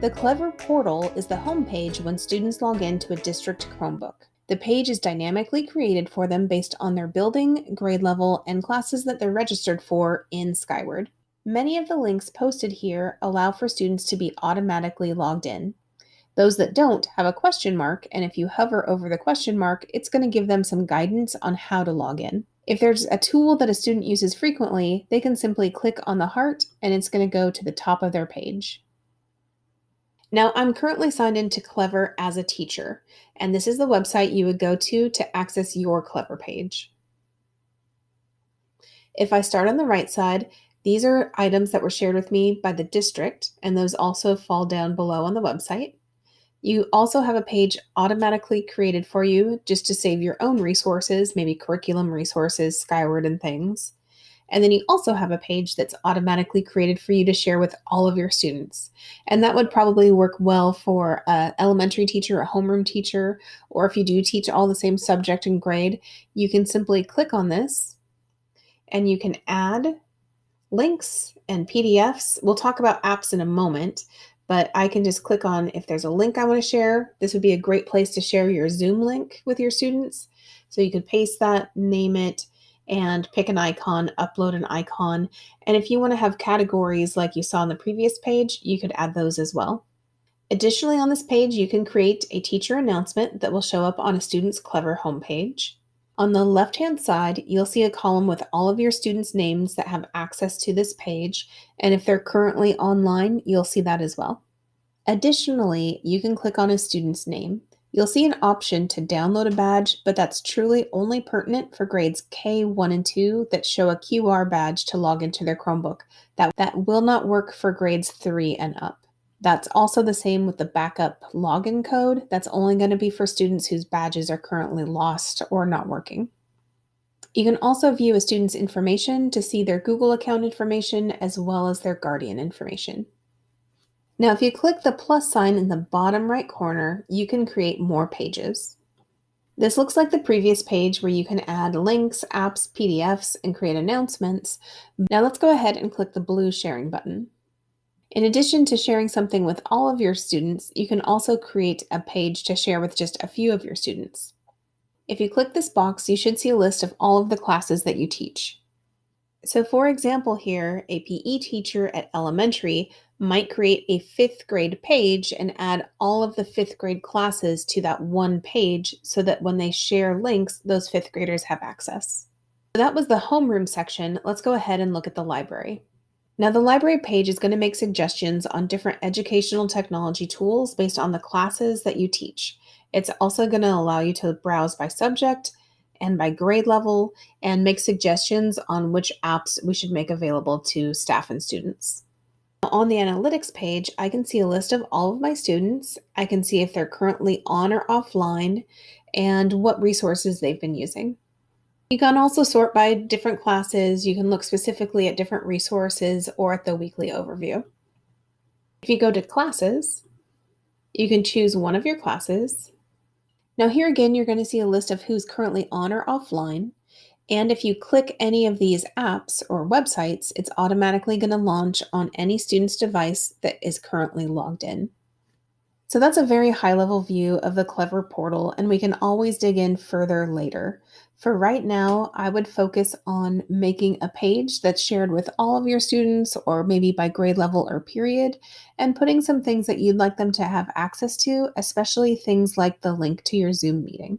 The Clever portal is the home page when students log in to a district Chromebook. The page is dynamically created for them based on their building, grade level, and classes that they're registered for in Skyward. Many of the links posted here allow for students to be automatically logged in. Those that don't have a question mark, and if you hover over the question mark, it's going to give them some guidance on how to log in. If there's a tool that a student uses frequently, they can simply click on the heart and it's going to go to the top of their page. Now, I'm currently signed into Clever as a teacher, and this is the website you would go to access your Clever page. If I start on the right side, these are items that were shared with me by the district, and those also fall down below on the website. You also have a page automatically created for you just to save your own resources, maybe curriculum resources, Skyward and things. And then you also have a page that's automatically created for you to share with all of your students. And that would probably work well for an elementary teacher, a homeroom teacher, or if you do teach all the same subject and grade, you can simply click on this and you can add links and PDFs. We'll talk about apps in a moment, but I can just click on if there's a link I want to share. This would be a great place to share your Zoom link with your students. So you could paste that, name it, and pick an icon, upload an icon. And if you want to have categories like you saw on the previous page, you could add those as well. Additionally, on this page, you can create a teacher announcement that will show up on a student's Clever homepage. On the left-hand side, you'll see a column with all of your students' names that have access to this page, and if they're currently online, you'll see that as well. Additionally, you can click on a student's name. You'll see an option to download a badge, but that's truly only pertinent for grades K1 and 2 that show a QR badge to log into their Chromebook. That will not work for grades 3 and up. That's also the same with the backup login code. That's only going to be for students whose badges are currently lost or not working. You can also view a student's information to see their Google account information as well as their Guardian information. Now, if you click the plus sign in the bottom right corner, you can create more pages. This looks like the previous page where you can add links, apps, PDFs, and create announcements. Now let's go ahead and click the blue sharing button. In addition to sharing something with all of your students, you can also create a page to share with just a few of your students. If you click this box, you should see a list of all of the classes that you teach. So for example here, a PE teacher at elementary might create a 5th grade page and add all of the 5th grade classes to that one page so that when they share links, those 5th graders have access. So that was the homeroom section. Let's go ahead and look at the library. Now, the library page is going to make suggestions on different educational technology tools based on the classes that you teach. It's also going to allow you to browse by subject and by grade level and make suggestions on which apps we should make available to staff and students. On the analytics page, I can see a list of all of my students. I can see if they're currently on or offline and what resources they've been using. You can also sort by different classes. You can look specifically at different resources or at the weekly overview. If you go to classes, you can choose one of your classes. Now here again, you're going to see a list of who's currently on or offline. And if you click any of these apps or websites, it's automatically going to launch on any student's device that is currently logged in. So that's a very high-level view of the Clever portal, and we can always dig in further later. For right now, I would focus on making a page that's shared with all of your students, or maybe by grade level or period, and putting some things that you'd like them to have access to, especially things like the link to your Zoom meeting.